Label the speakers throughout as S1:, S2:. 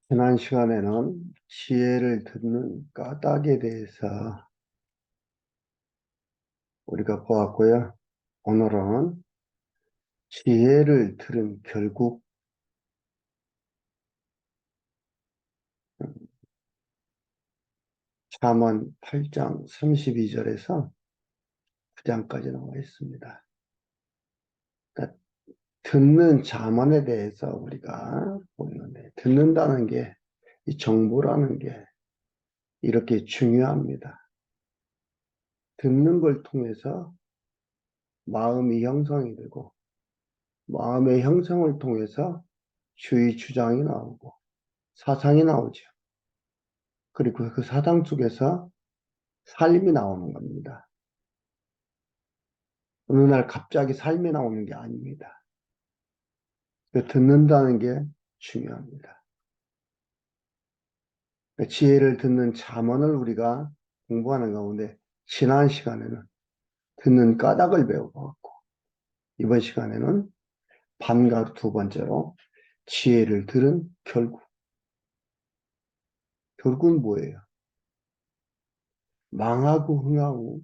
S1: 지난 시간에는 지혜를 듣는 까닭에 대해서 우리가 보았고요. 오늘은 지혜를 들은 결국 잠언 8장 32절에서 9장까지 나와 있습니다. 그러니까 듣는 잠언에 대해서 우리가 보는데 듣는다는 게, 이 정보라는 게 이렇게 중요합니다. 듣는 걸 통해서 마음이 형성이 되고, 마음의 형성을 통해서 주의 주장이 나오고 사상이 나오죠. 그리고 그 사상 속에서 삶이 나오는 겁니다. 어느 날 갑자기 삶이 나오는 게 아닙니다. 듣는다는 게 중요합니다. 지혜를 듣는 잠언을 우리가 공부하는 가운데 지난 시간에는 듣는 까닭을 배워봤고, 이번 시간에는 반가로 두 번째로 지혜를 들은 결국은 뭐예요? 망하고 흥하고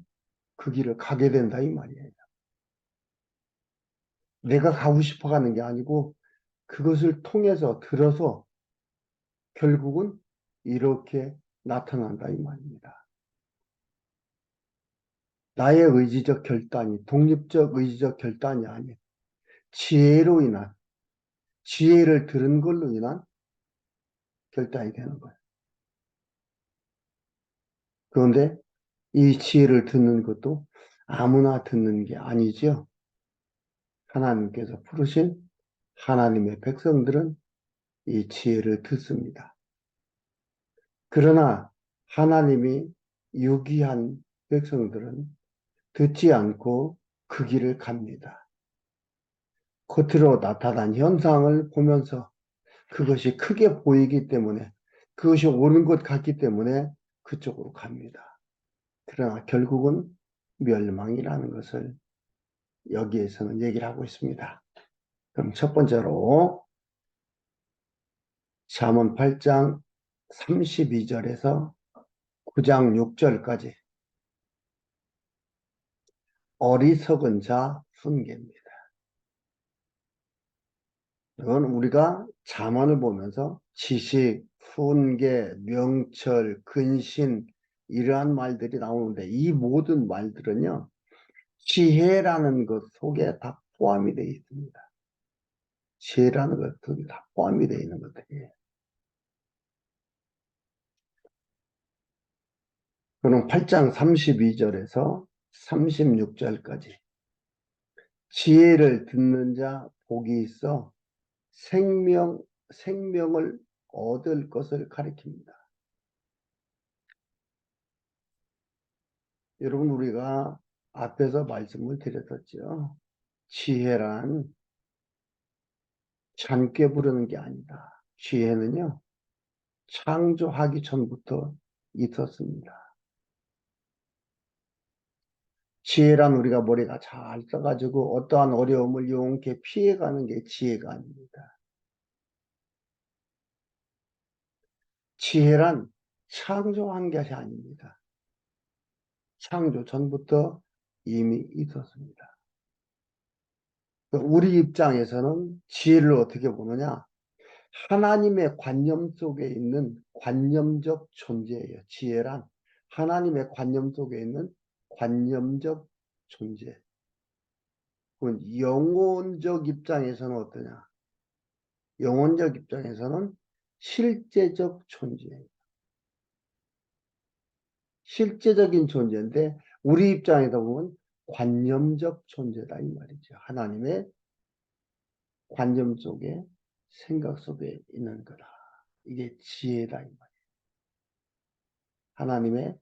S1: 그 길을 가게 된다 이 말이에요. 내가 가고 싶어 가는 게 아니고 그것을 통해서 들어서 결국은 이렇게 나타난다 이 말입니다. 나의 의지적 결단이 독립적 의지적 결단이 아닌 지혜로 인한, 지혜를 들은 걸로 인한 결단이 되는 거예요. 그런데 이 지혜를 듣는 것도 아무나 듣는 게 아니죠. 하나님께서 부르신 하나님의 백성들은 이 지혜를 듣습니다. 그러나 하나님이 유기한 백성들은 듣지 않고 그 길을 갑니다. 겉으로 나타난 현상을 보면서 그것이 크게 보이기 때문에, 그것이 옳은 것 같기 때문에 그쪽으로 갑니다. 그러나 결국은 멸망이라는 것을 여기에서는 얘기를 하고 있습니다. 그럼 첫 번째로 잠언 8장 32절에서 9장 6절까지 어리석은 자 훈계입니다. 이건 우리가 잠언을 보면서 지식, 훈계, 명철, 근신 이러한 말들이 나오는데, 이 모든 말들은요 지혜라는 것 속에 다 포함이 되어 있습니다. 지혜라는 것 속에 다 포함이 되어 있는 것들이에요. 그럼 8장 32절에서 36절까지 지혜를 듣는 자 복이 있어 생명을 얻을 것을 가리킵니다. 여러분, 우리가 앞에서 말씀을 드렸었죠. 지혜란 잔꾀 부르는 게 아니다. 지혜는요, 창조하기 전부터 있었습니다. 지혜란 우리가 머리가 잘 써가지고 어떠한 어려움을 용케 피해가는 게 지혜가 아닙니다. 지혜란 창조한 것이 아닙니다. 창조 전부터 이미 있었습니다. 우리 입장에서는 지혜를 어떻게 보느냐? 하나님의 관념 속에 있는 관념적 존재예요. 지혜란 하나님의 관념 속에 있는 관념적 존재. 영혼적 입장에서는 어떠냐? 영혼적 입장에서는 실제적 존재예요. 실제적인 존재인데 우리 입장에서 보면 관념적 존재다 이 말이죠. 하나님의 관념 속에, 생각 속에 있는 거다. 이게 지혜다 이 말이에요. 하나님의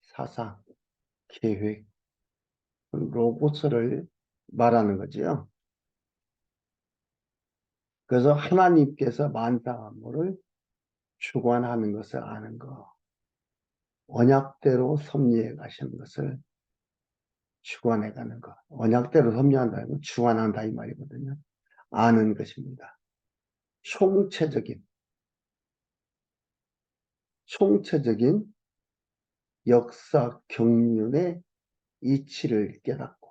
S1: 사상, 계획, 로고스를 말하는 거죠. 그래서 하나님께서 만사 만물을 주관하는 것을 아는 거, 언약대로 섭리해 가시는 것을 주관해 가는 것, 언약대로 섭리한다는 건 주관한다 이 말이거든요. 아는 것입니다. 총체적인 총체적인 역사 경륜의 이치를 깨닫고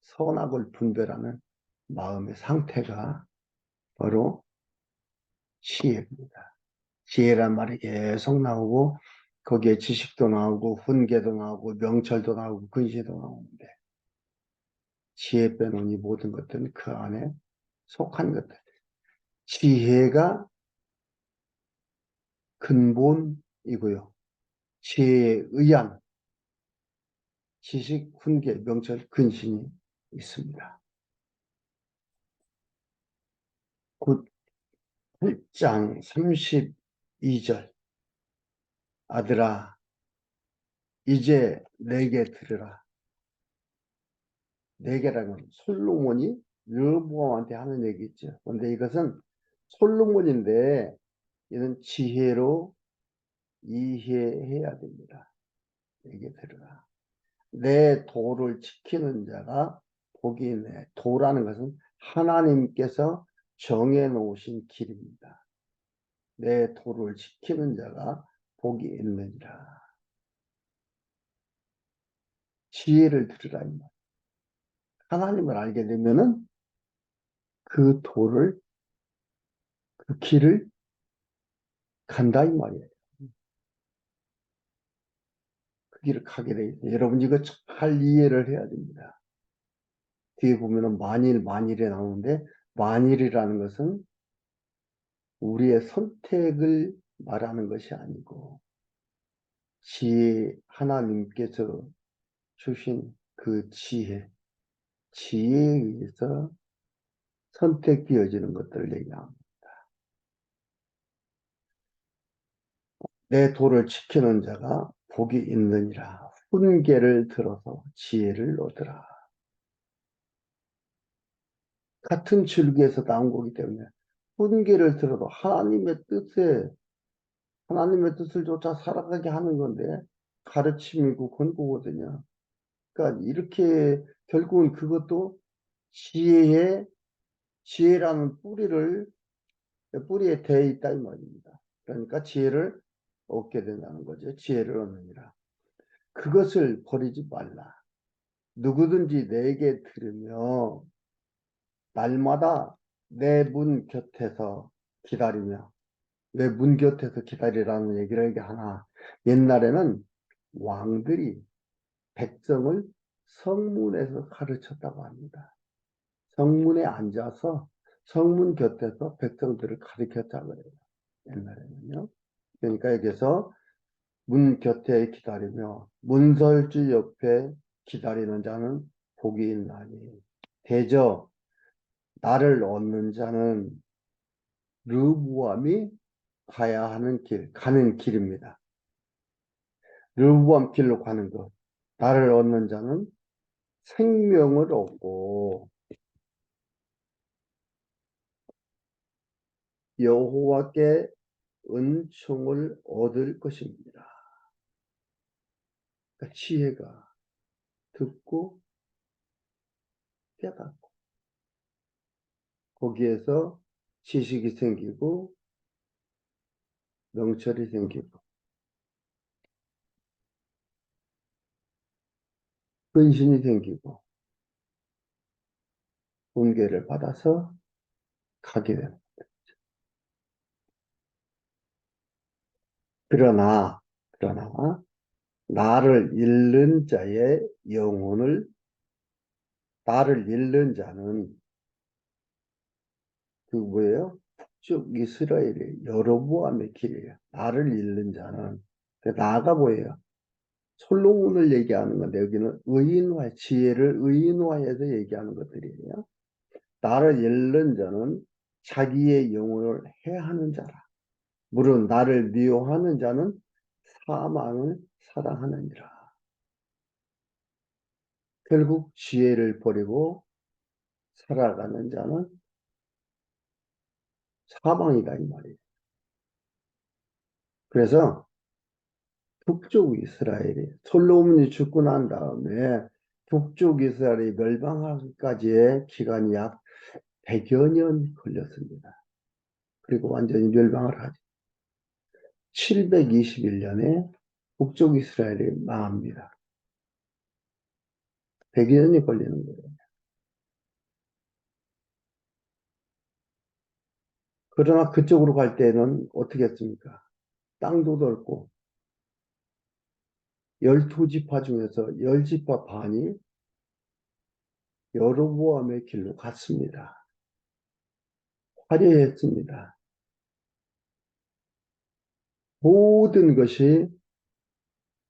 S1: 선악을 분별하는 마음의 상태가 바로 지혜입니다. 지혜란 말이 계속 나오고 거기에 지식도 나오고 훈계도 나오고 명철도 나오고 근시도 나오는데 지혜 빼놓은 이 모든 것들은 그 안에 속한 것들. 지혜가 근본이고요. 지혜에 의한 지식, 훈계, 명철, 근신이 있습니다. 곧 8장 32절 아들아 이제 내게 들으라. 내게라는 건 솔로몬이 르호보암한테 하는 얘기죠. 그런데 이것은 솔로몬인데 이는 지혜로 이해해야 됩니다. 내게 들으라. 내 도를 지키는 자가 복이 있네. 도라는 것은 하나님께서 정해 놓으신 길입니다. 내 도를 지키는 자가 복이 있느니라. 지혜를 들으라. 하나님을 알게 되면은 그 도를, 그 길을 간다 이 말이에요. 그 길을 가게 돼 있어요. 여러분 이거 잘 이해를 해야 됩니다. 뒤에 보면은 만일에 나오는데 만일이라는 것은 우리의 선택을 말하는 것이 아니고 지혜 하나님께서 주신 그 지혜에 의해서 선택되어지는 것들을 얘기합니다. 내 도를 지키는 자가 복이 있느니라. 훈계를 들어서 지혜를 얻으라. 같은 줄기에서 나온 거기 때문에 훈계를 들어도 하나님의 뜻을 쫓아 살아가게 하는 건데 가르침이고 권고거든요. 그러니까 이렇게 결국은 그것도 지혜라는 뿌리에 대해 있다 이 말입니다. 그러니까 지혜를 얻게 된다는 거죠. 지혜를 얻느니라. 그것을 버리지 말라. 누구든지 내게 들으며 날마다 내 문 곁에서 기다리며 왜 문 곁에서 기다리라는 얘기를 하나. 옛날에는 왕들이 백성을 성문에서 가르쳤다고 합니다. 성문에 앉아서 성문 곁에서 백성들을 가르쳤다고 해요. 옛날에는요. 그러니까 여기서 문 곁에 기다리며 문설주 옆에 기다리는 자는 복이 있나니 대저 나를 얻는 자는 르보암이 가야 하는 가는 길입니다. 르보암 길로 가는 것. 나를 얻는 자는 생명을 얻고 여호와께 은총을 얻을 것입니다. 그러니까 지혜가 듣고 깨닫고 거기에서 지식이 생기고 명철이 생기고 근신이 생기고 훈계를 받아서 가게 됩니다. 그러나 나를 잃는 자의 영혼을 나를 잃는 자는 그 뭐예요? 북쪽 이스라엘의 여로보암의 길이에요. 나를 잃는 자는 나가 뭐예요? 솔로몬을 얘기하는 건데 여기는 지혜를 의인화해서 얘기하는 것들이에요. 나를 잃는 자는 자기의 영혼을 해하는 자라. 물론 나를 미워하는 자는 사망을 사랑하느니라. 결국 지혜를 버리고 살아가는 자는 사망이다 이 말이에요. 그래서 북쪽 이스라엘이 솔로몬이 죽고 난 다음에 북쪽 이스라엘이 멸망하기까지의 기간이 약 100여 년 걸렸습니다. 그리고 완전히 멸망을 하죠. 721년에 북쪽 이스라엘이 망합니다. 100년이 걸리는 거예요. 그러나 그쪽으로 갈 때는 어떻게 했습니까? 땅도 넓고 12지파 중에서 10지파 반이 여로보암의 길로 갔습니다. 화려했습니다. 모든 것이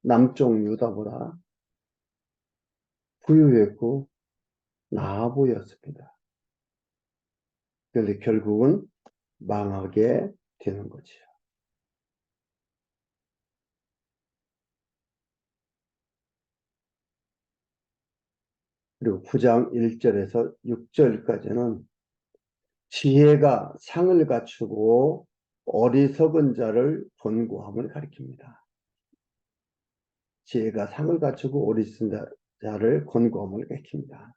S1: 남쪽 유다보다 부유했고 나아 보였습니다. 그런데 결국은 망하게 되는 거죠. 그리고 9장 1절에서 6절까지는 지혜가 상을 갖추고 어리석은 자를 권고함을 가리킵니다. 지혜가 상을 갖추고 어리석은 자를 권고함을 가리킵니다.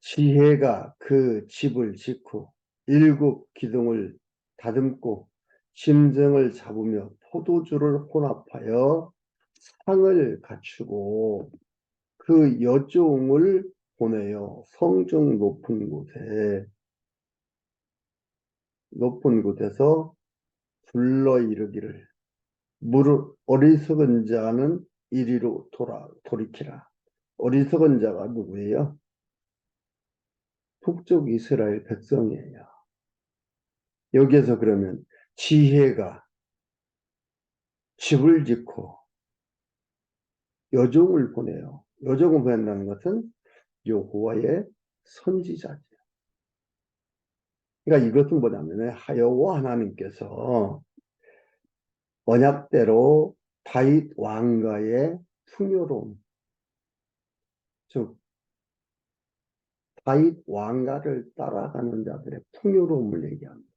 S1: 지혜가 그 집을 짓고 일곱 기둥을 다듬고 짐승을 잡으며 포도주를 혼합하여 상을 갖추고 그 여종을 보내어 성중 높은 곳에서 불러 이르기를 무릇 어리석은 자는 이리로 돌이키라. 어리석은 자가 누구예요? 북쪽 이스라엘 백성이에요. 여기에서 그러면 지혜가 집을 짓고 여종을 보내요. 여종을 보낸다는 것은 여호와의 선지자죠. 그러니까 이것은 뭐냐면 여호와 하나님께서 언약대로 다윗 왕가의 풍요로움, 즉 다윗 왕가를 따라가는 자들의 풍요로움을 얘기합니다.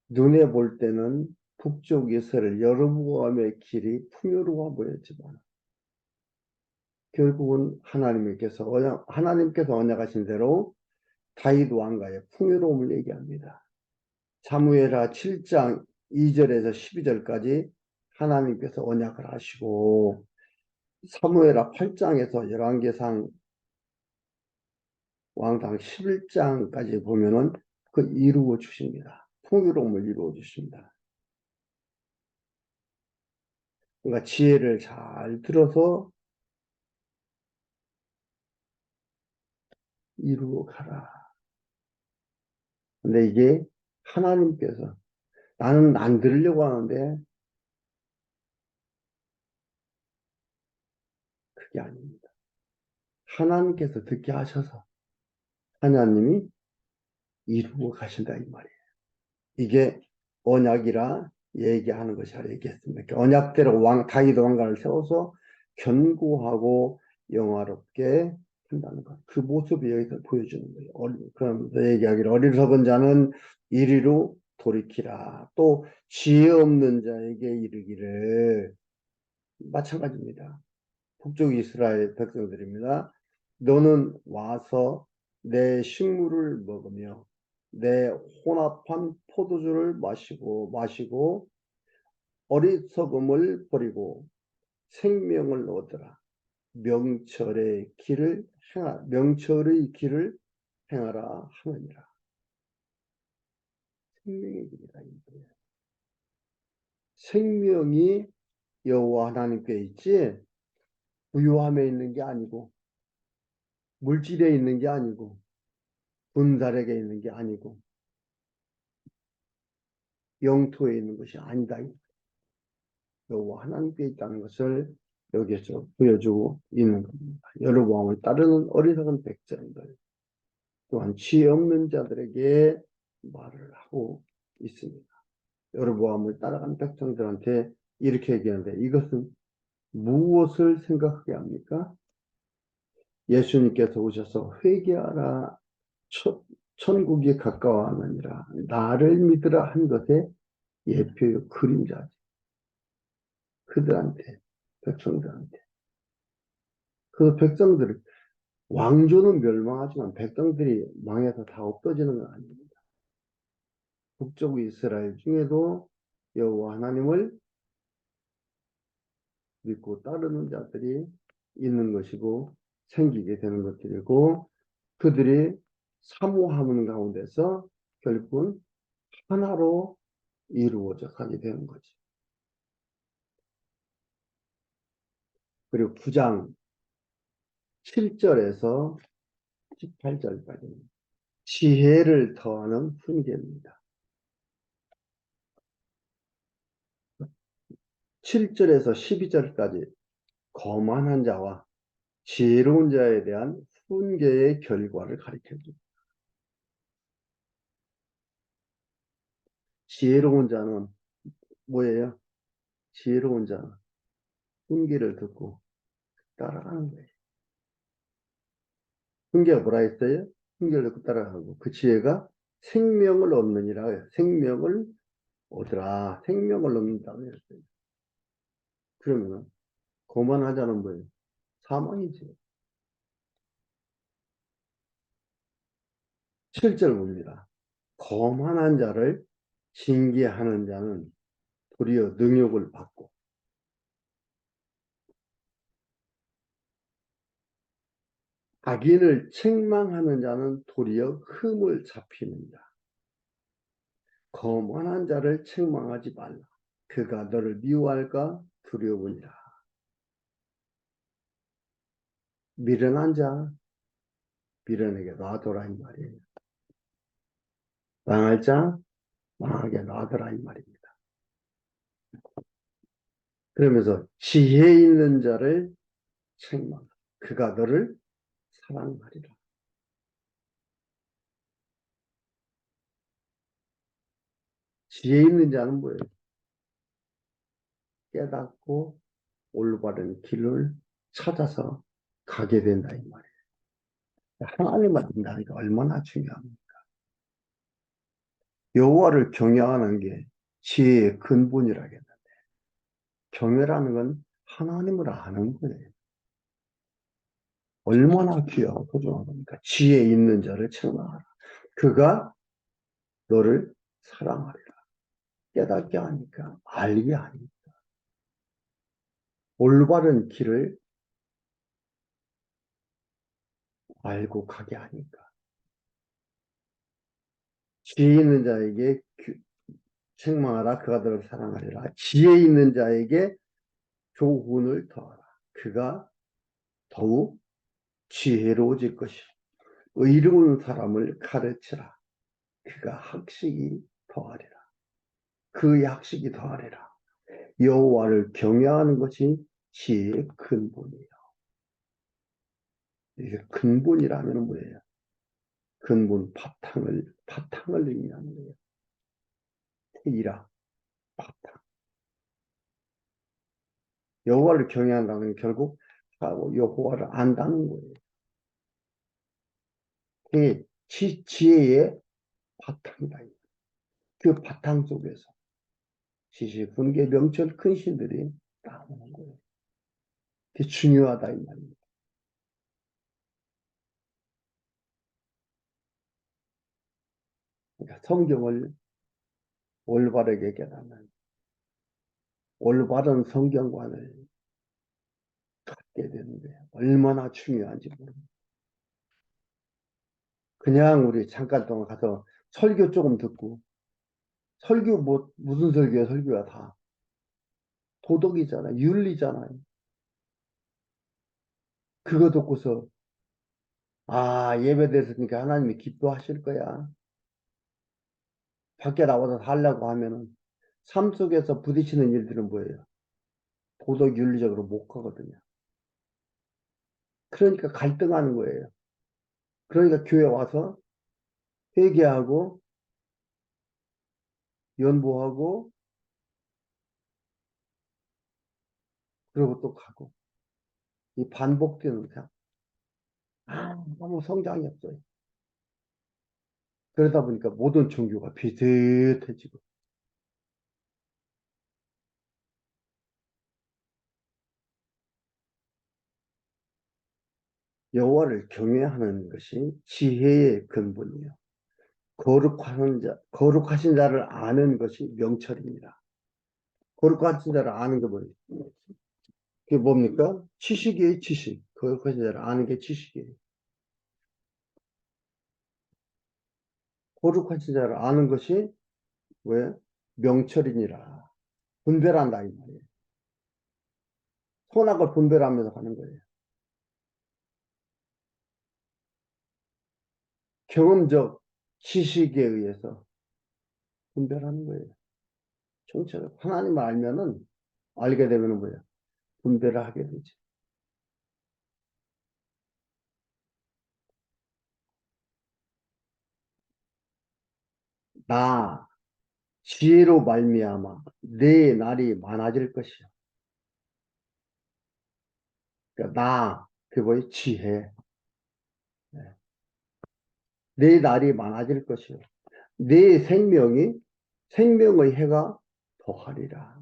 S1: 눈에 볼 때는 북쪽 이스라엘 여로보암의 길이 풍요로워 보였지만 결국은 하나님께서 언약하신 대로 다윗 왕가의 풍요로움을 얘기합니다. 사무엘하 7장 2절에서 12절까지 하나님께서 언약을 하시고 사무엘하 8장에서 열왕기상 왕당 11장까지 보면은 그 이루어 주십니다. 풍요로움을 이루어 주십니다. 그러니까 지혜를 잘 들어서 이루어 가라. 근데 이게 하나님께서 나는 안 들으려고 하는데 그게 아닙니다. 하나님께서 듣게 하셔서 하나님이 이루어 가신다 이 말이에요. 이게 언약이라 얘기하는 것이라 얘기했습니다. 언약대로 다윗 왕가를 세워서 견고하고 영화롭게 한다는 것. 그 모습이 여기서 보여주는 거예요. 그러면서 얘기하기를 어리석은 자는 이리로 돌이키라. 또 지혜 없는 자에게 이르기를 마찬가지입니다. 북쪽 이스라엘 백성들입니다. 너는 와서 내 식물을 먹으며 내 혼합한 포도주를 마시고 어리석음을 버리고 생명을 얻으라. 명철의 길을 행하라 하느니라. 생명의 길이다. 생명이 여호와 하나님께 있지 부유함에 있는 게 아니고 물질에 있는 게 아니고 분달에게 있는 게 아니고 영토에 있는 것이 아니다. 여호와 하나님께 있다는 것을 여기에서 보여주고 있는 겁니다. 여로보암을 따르는 어리석은 백성들 또한 지혜 없는 자들에게 말을 하고 있습니다. 여로보암을 따라간 백성들한테 이렇게 얘기하는데 이것은 무엇을 생각하게 합니까? 예수님께서 오셔서 회개하라 천국이 가까워하느니라 나를 믿으라 한 것의 예표요 그림자지. 그들한테 백성들한테 그 백성들 왕조는 멸망하지만 백성들이 망해서 다 없어지는 건 아닙니다. 북쪽 이스라엘 중에도 여호와 하나님을 믿고 따르는 자들이 있는 것이고 생기게 되는 것들이고, 그들이 사모하는 가운데서 결국은 하나로 이루어져 가게 되는 거지. 그리고 9장 7절에서 18절까지는 지혜를 더하는 훈계입니다. 7절에서 12절까지 거만한 자와 지혜로운 자에 대한 훈계의 결과를 가리켜줍니다. 지혜로운 자는 뭐예요? 지혜로운 자는 훈계를 듣고 따라가는 거예요. 훈계가 뭐라 했어요? 훈계를 듣고 따라가고 그 지혜가 생명을 얻느니라 해요. 생명을 얻으라. 생명을 얻는다고 했어요. 그러면 거만하자는 뭐예요? 사망이지. 7절 봅니다. 거만한 자를 징계하는 자는 도리어 능욕을 받고 악인을 책망하는 자는 도리어 흠을 잡히느니라. 거만한 자를 책망하지 말라. 그가 너를 미워할까 두려우니라. 미련한 자 미련에게 놔둬라 이 말이에요. 망할 자 망하게 놔둬라 이 말입니다. 그러면서 지혜 있는 자를 책망. 그가 너를 사랑하리라. 지혜 있는 자는 뭐예요? 깨닫고 올바른 길을 찾아서 가게 된다 이 말이에요. 하나님을 믿는다니까 얼마나 중요합니까? 여호와를 경외하는 게 지혜의 근본이라겠는데, 경외라는 건 하나님을 아는 거예요. 얼마나 귀하고 소중한 겁니까? 지혜 있는 자를 책망하라. 그가 너를 사랑하리라. 깨닫게 하니까, 알게 하니까, 올바른 길을 알고 가게 하니까. 지혜 있는 자에게 책망하라. 그가 너를 사랑하리라. 지혜 있는 자에게 교훈을 더하라. 그가 더욱 지혜로워질 것이요. 의로운 사람을 가르치라. 그가 학식이 더하리라. 그 학식이 더하리라. 여호와를 경외하는 것이 지혜의 근본이에요. 이게 근본이라면 뭐예요? 근본 바탕을 의미하는 거예요. 태이라, 바탕. 여호와를 경외한다는 게 결국 여호와를 안다는 거예요. 그게 지혜의 바탕이다. 그 바탕 속에서 지식, 분계, 명철, 근신들이 나오는 거예요. 그게 중요하다 이 말입니다. 그러니까 성경을 올바르게 깨닫는 올바른 성경관을 갖게 되는 거예요. 얼마나 중요한지 모릅니다. 그냥 우리 잠깐 동안 가서 설교 조금 듣고, 설교 무슨 설교야? 설교야 다 도덕이잖아요. 윤리잖아요. 그거 듣고서 예배 드렸으니까 하나님이 기뻐하실 거야. 밖에 나와서 하려고 하면은 삶 속에서 부딪히는 일들은 뭐예요? 도덕 윤리적으로 못 가거든요. 그러니까 갈등하는 거예요. 그러니까 교회 와서 회개하고 연보하고 그리고 또 가고, 이 반복되는 상. 아무 성장이 없어요. 그러다 보니까 모든 종교가 비슷해지고, 여호와를 경외하는 것이 지혜의 근본이에요. 거룩하신 자를 아는 것이 명철입니다. 거룩하신 자를 아는 게 뭐예요? 그게 뭡니까? 지식이에요, 지식. 거룩하신 자를 아는 게 지식이에요. 거룩하신 자를 아는 것이 왜? 명철이니라. 분별한다, 이 말이에요. 선악을 분별하면서 하는 거예요. 경험적 지식에 의해서 분별하는 거예요. 총체적. 하나님을 알게 되면은 뭐예요? 분별을 하게 되지. 나, 지혜로 말미암아 내 날이 많아질 것이요. 그러니까 그게 뭐예요? 지혜. 네. 내 날이 많아질 것이요. 내 생명의 해가 더하리라.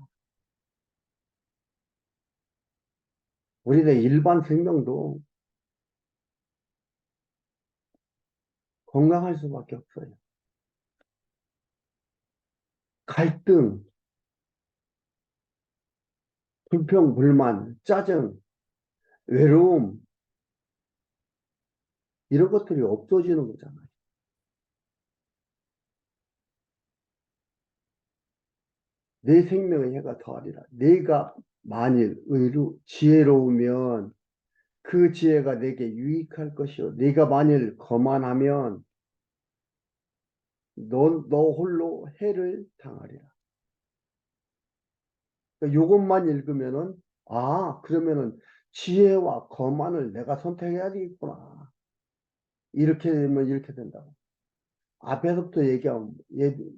S1: 우리의 일반 생명도 건강할 수밖에 없어요. 갈등, 불평, 불만, 짜증, 외로움, 이런 것들이 없어지는 거잖아요. 내 생명의 해가 더하리라. 내가 만일 지혜로우면 그 지혜가 내게 유익할 것이요. 네가 만일 거만하면 너 홀로 해를 당하리라. 그러니까 이것만 읽으면은, 그러면은 지혜와 거만을 내가 선택해야 되겠구나. 이렇게 되면 이렇게 된다고. 앞에서부터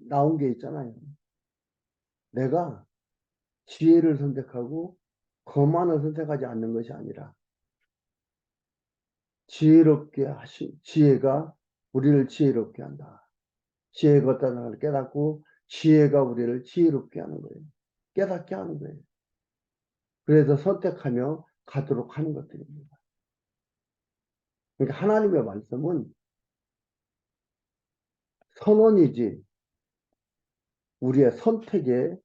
S1: 나온 게 있잖아요. 내가 지혜를 선택하고 거만을 선택하지 않는 것이 아니라 지혜가 우리를 지혜롭게 한다. 지혜가 어떤 걸 깨닫고 지혜가 우리를 지혜롭게 하는 거예요. 깨닫게 하는 거예요. 그래서 선택하며 가도록 하는 것들입니다. 그러니까 하나님의 말씀은 선언이지 우리의 선택이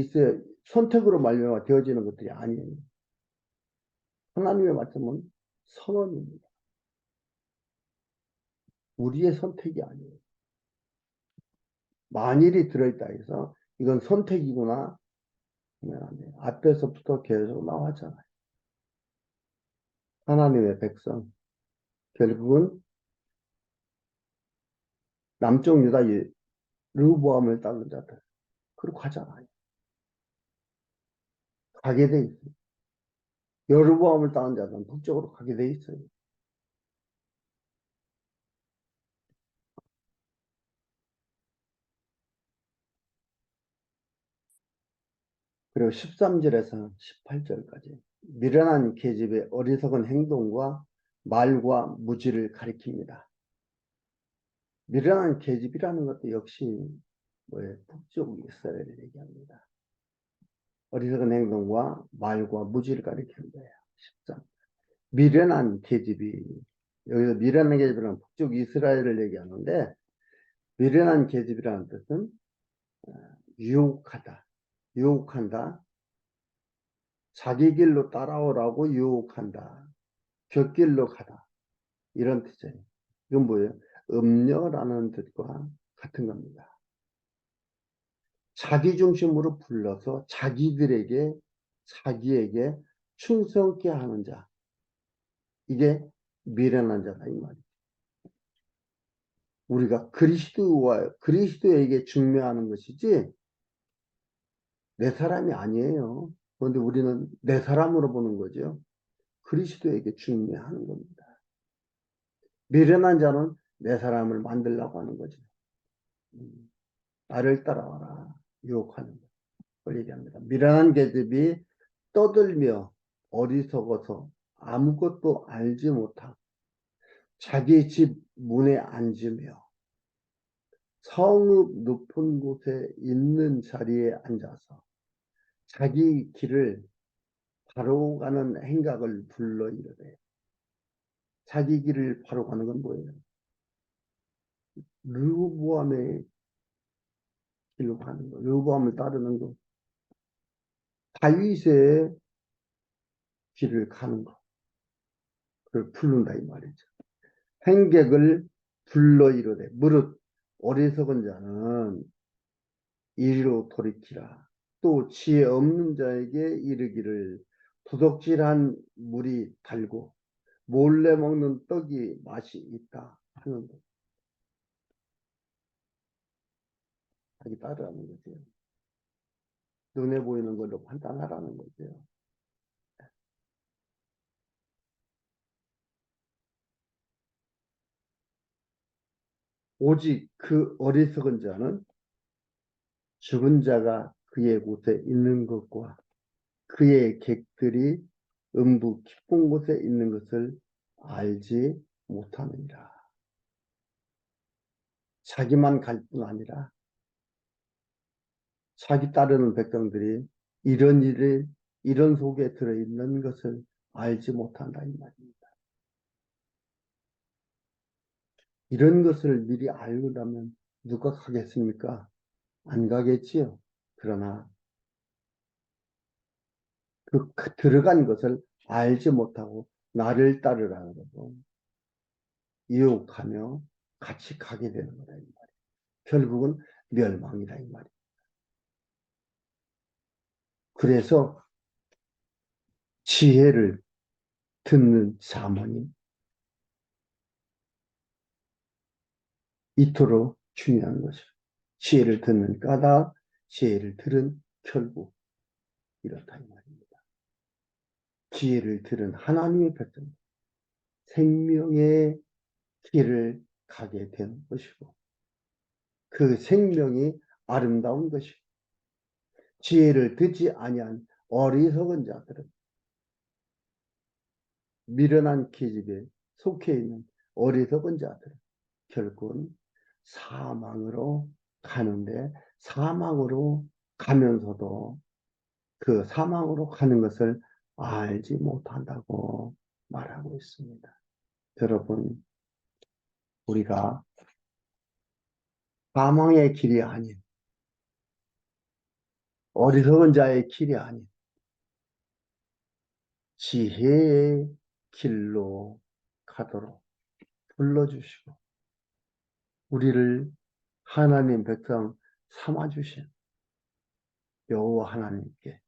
S1: 있어야 선택으로 말미암아 되어지는 것들이 아니에요. 하나님의 말씀은 선언입니다. 우리의 선택이 아니에요. 만일이 들어있다 해서 이건 선택이구나 하면 안 돼요. 앞에서부터 계속 나왔잖아요. 하나님의 백성 결국은 남쪽 유다 르호보암을 따른 자들 그리고 가잖아요. 가게 돼 있어요. 여로보암을 따른 자들은 북쪽으로 가게 돼 있어요. 그리고 13절에서 18절까지 미련한 계집의 어리석은 행동과 말과 무지를 가리킵니다. 미련한 계집이라는 것도 역시 뭐예요? 북쪽 이스라엘을 얘기합니다. 어리석은 행동과 말과 무지를 가리키는 거예요. 13. 미련한 계집이 여기서 미련한 계집이라는 북쪽 이스라엘을 얘기하는데 미련한 계집이라는 뜻은 유혹하다, 유혹한다, 자기 길로 따라오라고 유혹한다, 곁길로 가다 이런 뜻이에요. 이건 뭐예요? 음녀라는 뜻과 같은 겁니다. 자기 중심으로 불러서 자기에게 충성케 하는 자. 이게 미련한 자다 이 말이에요. 우리가 그리스도에게 중매하는 것이지 내 사람이 아니에요. 그런데 우리는 내 사람으로 보는 거죠. 그리스도에게 중매하는 겁니다. 미련한 자는 내 사람을 만들려고 하는 거죠. 나를 따라와라. 유혹하는 걸 얘기합니다. 미련한 계집이 떠들며 어리석어서 아무것도 알지 못하고 자기 집 문에 앉으며 성읍 높은 곳에 있는 자리에 앉아서 자기 길을 바로 가는 행각을 불러 이르되 자기 길을 바로 가는 건 뭐예요? 르호보암의 길로 가는 거, 르호보암을 따르는 거, 다윗의 길을 가는 거, 그걸 부른다 이 말이죠. 행객을 불러 이르되 무릇 어리석은 자는 이리로 돌이키라. 또 지혜 없는 자에게 이르기를 도둑질한 물이 달고 몰래 먹는 떡이 맛이 있다 하는데 자기 따르라는 거죠. 눈에 보이는 걸로 판단하라는 거죠. 오직 그 어리석은 자는 죽은 자가 그의 곳에 있는 것과 그의 객들이 음부 깊은 곳에 있는 것을 알지 못하느니라. 자기만 갈 뿐 아니라 자기 따르는 백성들이 이런 일을 이런 속에 들어있는 것을 알지 못한다 이 말입니다. 이런 것을 미리 알고 나면 누가 가겠습니까? 안 가겠지요. 그러나 그 들어간 것을 알지 못하고 나를 따르라는 거고 유혹하며 같이 가게 되는 거다 이 말이에요. 결국은 멸망이다 이 말이에요. 그래서 지혜를 듣는 자문이 이토록 중요한 것이죠. 지혜를 듣는 까닭, 지혜를 들은 결국 이렇다 이 말입니다. 지혜를 들은 하나님의 백성, 생명의 길을 가게 된 것이고 그 생명이 아름다운 것이고 지혜를 듣지 아니한 어리석은 자들은 미련한 계집에 속해 있는 어리석은 자들은 결국은 사망으로 가는데 사망으로 가면서도 그 사망으로 가는 것을 알지 못한다고 말하고 있습니다. 여러분, 우리가 사망의 길이 아닌 어리석은 자의 길이 아닌 지혜의 길로 가도록 불러주시고 우리를 하나님 백성 삼아주신 여호와 하나님께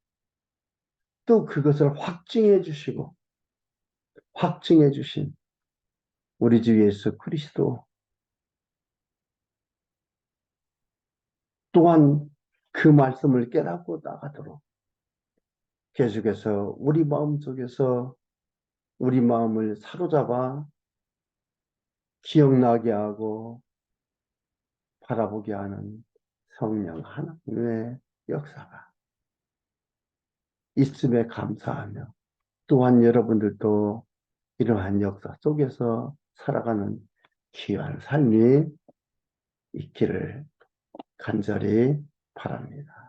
S1: 또 그것을 확증해 주시고 확증해 주신 우리 주 예수 그리스도 또한 그 말씀을 깨닫고 나가도록 계속해서 우리 마음속에서 우리 마음을 사로잡아 기억나게 하고 바라보게 하는 성령 하나님의 역사가 있음에 감사하며 또한 여러분들도 이러한 역사 속에서 살아가는 귀한 삶이 있기를 간절히 바랍니다.